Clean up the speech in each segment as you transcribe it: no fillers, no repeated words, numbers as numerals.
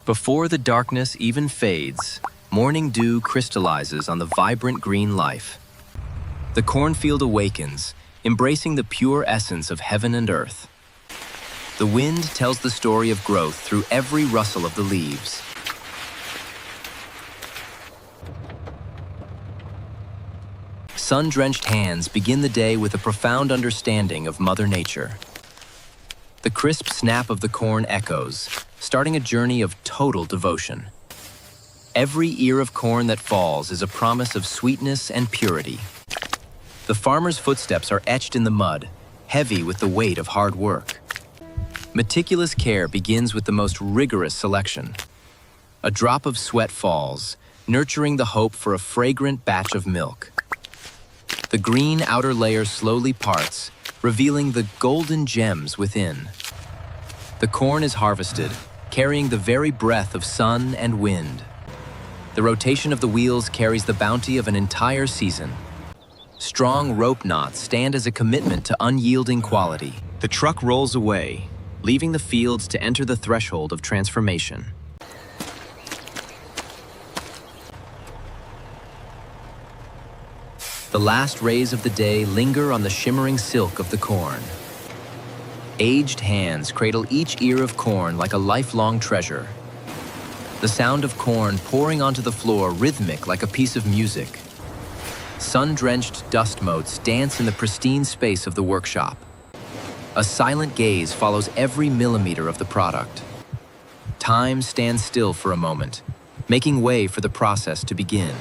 Before the darkness even fades, morning dew crystallizes on the vibrant green life. The cornfield awakens, embracing the pure essence of heaven and earth. The wind tells the story of growth through every rustle of the leaves. Sun-drenched hands begin the day with a profound understanding of Mother Nature. The crisp snap of the corn echoes, starting a journey of total devotion. Every ear of corn that falls is a promise of sweetness and purity. The farmer's footsteps are etched in the mud, heavy with the weight of hard work. Meticulous care begins with the most rigorous selection. A drop of sweat falls, nurturing the hope for a fragrant batch of milk. The green outer layer slowly parts, revealing the golden gems within. The corn is harvested, carrying the very breath of sun and wind. The rotation of the wheels carries the bounty of an entire season. Strong rope knots stand as a commitment to unyielding quality. The truck rolls away, leaving the fields to enter the threshold of transformation. The last rays of the day linger on the shimmering silk of the corn. Aged hands cradle each ear of corn like a lifelong treasure. The sound of corn pouring onto the floor rhythmic like a piece of music. Sun-drenched dust motes dance in the pristine space of the workshop. A silent gaze follows every millimeter of the product. Time stands still for a moment, making way for the process to begin.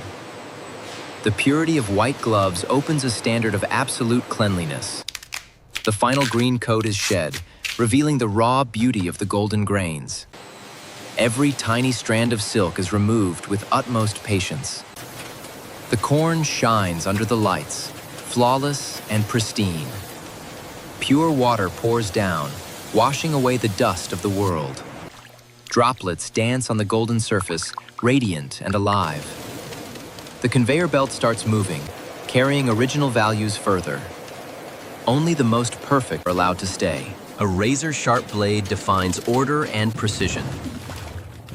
The purity of white gloves opens a standard of absolute cleanliness. The final green coat is shed, revealing the raw beauty of the golden grains. Every tiny strand of silk is removed with utmost patience. The corn shines under the lights, flawless and pristine. Pure water pours down, washing away the dust of the world. Droplets dance on the golden surface, radiant and alive. The conveyor belt starts moving, carrying original values further. Only the most perfect are allowed to stay. A razor-sharp blade defines order and precision.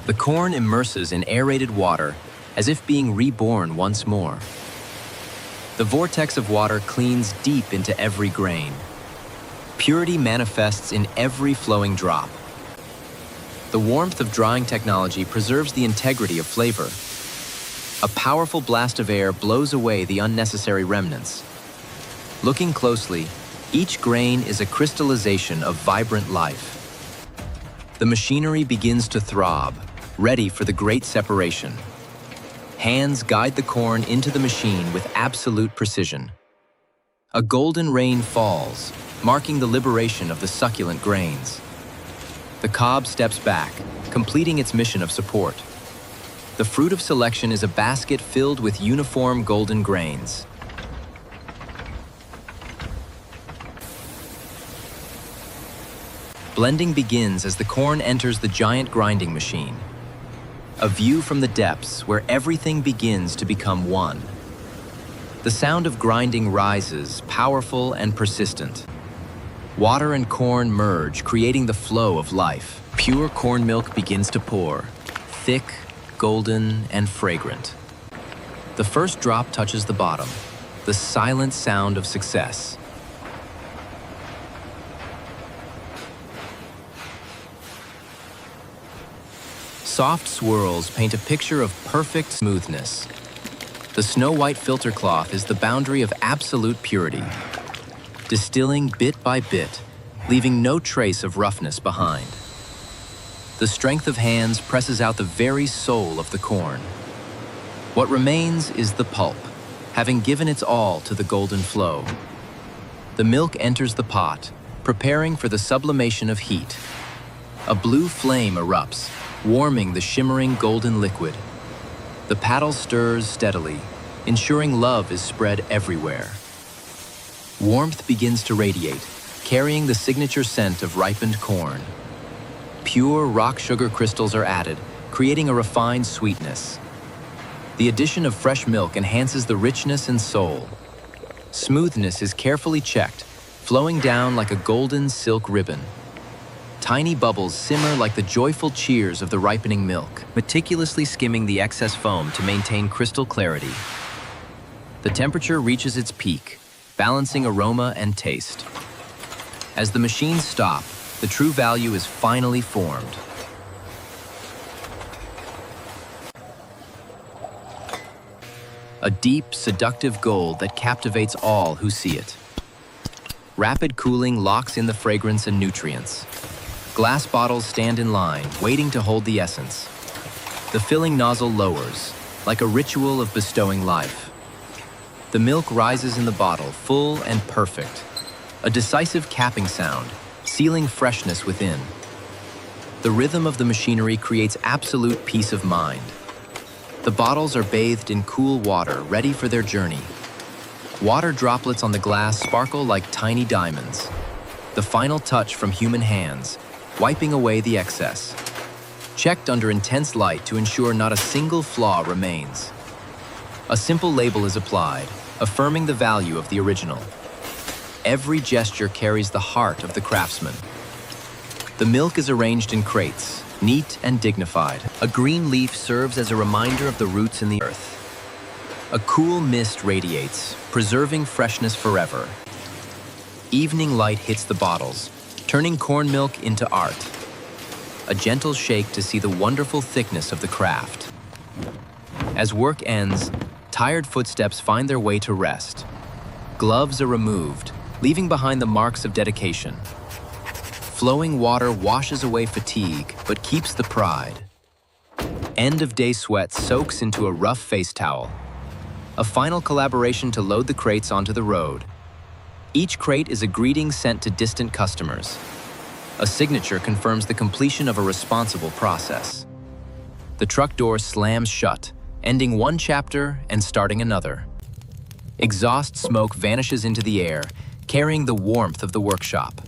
The corn immerses in aerated water, as if being reborn once more. The vortex of water cleans deep into every grain. Purity manifests in every flowing drop. The warmth of drying technology preserves the integrity of flavor. A powerful blast of air blows away the unnecessary remnants. Looking closely, each grain is a crystallization of vibrant life. The machinery begins to throb, ready for the great separation. Hands guide the corn into the machine with absolute precision. A golden rain falls, marking the liberation of the succulent grains. The cob steps back, completing its mission of support. The fruit of selection is a basket filled with uniform golden grains. Blending begins as the corn enters the giant grinding machine. A view from the depths where everything begins to become one. The sound of grinding rises, powerful and persistent. Water and corn merge, creating the flow of life. Pure corn milk begins to pour, thick, golden, and fragrant. The first drop touches the bottom, the silent sound of success. Soft swirls paint a picture of perfect smoothness. The snow-white filter cloth is the boundary of absolute purity, distilling bit by bit, leaving no trace of roughness behind. The strength of hands presses out the very soul of the corn. What remains is the pulp, having given its all to the golden flow. The milk enters the pot, preparing for the sublimation of heat. A blue flame erupts, warming the shimmering golden liquid. The paddle stirs steadily, ensuring love is spread everywhere. Warmth begins to radiate, carrying the signature scent of ripened corn. Pure rock sugar crystals are added, creating a refined sweetness. The addition of fresh milk enhances the richness and soul. Smoothness is carefully checked, flowing down like a golden silk ribbon. Tiny bubbles simmer like the joyful cheers of the ripening milk, meticulously skimming the excess foam to maintain crystal clarity. The temperature reaches its peak, balancing aroma and taste. As the machines stop, the true value is finally formed. A deep, seductive gold that captivates all who see it. Rapid cooling locks in the fragrance and nutrients. Glass bottles stand in line, waiting to hold the essence. The filling nozzle lowers, like a ritual of bestowing life. The milk rises in the bottle, full and perfect. A decisive capping sound, sealing freshness within. The rhythm of the machinery creates absolute peace of mind. The bottles are bathed in cool water, ready for their journey. Water droplets on the glass sparkle like tiny diamonds. The final touch from human hands, wiping away the excess. Checked under intense light to ensure not a single flaw remains. A simple label is applied, affirming the value of the original. Every gesture carries the heart of the craftsman. The milk is arranged in crates, neat and dignified. A green leaf serves as a reminder of the roots in the earth. A cool mist radiates, preserving freshness forever. Evening light hits the bottles, turning corn milk into art. A gentle shake to see the wonderful thickness of the craft. As work ends, tired footsteps find their way to rest. Gloves are removed, leaving behind the marks of dedication. Flowing water washes away fatigue, but keeps the pride. End-of-day sweat soaks into a rough face towel. A final collaboration to load the crates onto the road. Each crate is a greeting sent to distant customers. A signature confirms the completion of a responsible process. The truck door slams shut, ending one chapter and starting another. Exhaust smoke vanishes into the air, carrying the warmth of the workshop.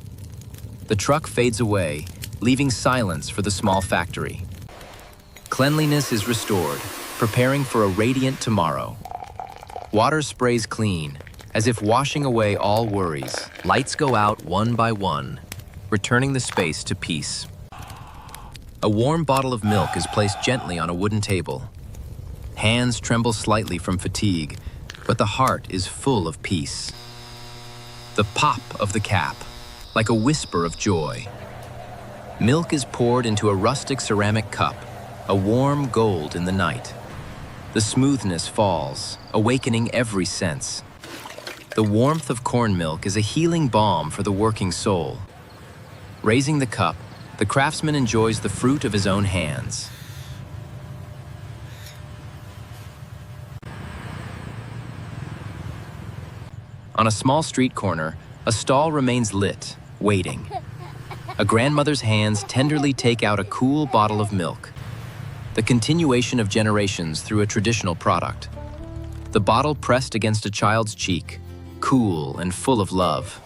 The truck fades away, leaving silence for the small factory. Cleanliness is restored, preparing for a radiant tomorrow. Water sprays clean, as if washing away all worries. Lights go out one by one, returning the space to peace. A warm bottle of milk is placed gently on a wooden table. Hands tremble slightly from fatigue, but the heart is full of peace. The pop of the cap, like a whisper of joy. Milk is poured into a rustic ceramic cup, a warm gold in the night. The smoothness falls, awakening every sense. The warmth of corn milk is a healing balm for the working soul. Raising the cup, the craftsman enjoys the fruit of his own hands. On a small street corner, a stall remains lit, waiting. A grandmother's hands tenderly take out a cool bottle of milk. The continuation of generations through a traditional product. The bottle pressed against a child's cheek, cool and full of love.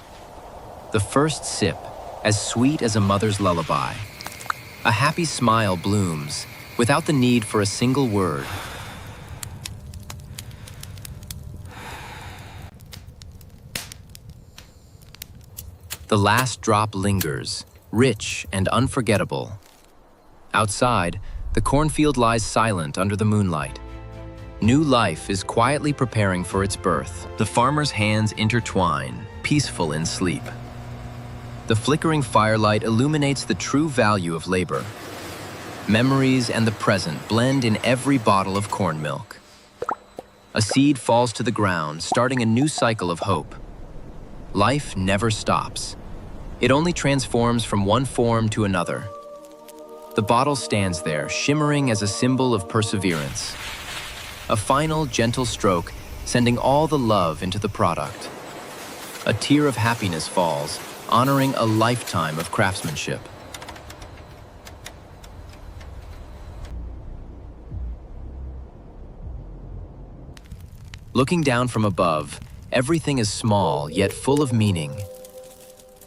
The first sip, as sweet as a mother's lullaby. A happy smile blooms, without the need for a single word. The last drop lingers, rich and unforgettable. Outside, the cornfield lies silent under the moonlight. New life is quietly preparing for its birth. The farmer's hands intertwine, peaceful in sleep. The flickering firelight illuminates the true value of labor. Memories and the present blend in every bottle of corn milk. A seed falls to the ground, starting a new cycle of hope. Life never stops. It only transforms from one form to another. The bottle stands there, shimmering as a symbol of perseverance. A final, gentle stroke, sending all the love into the product. A tear of happiness falls, honoring a lifetime of craftsmanship. Looking down from above, everything is small yet full of meaning.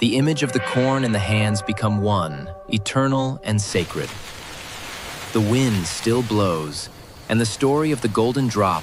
The image of the corn and the hands become one, eternal and sacred. The wind still blows, and the story of the golden drop will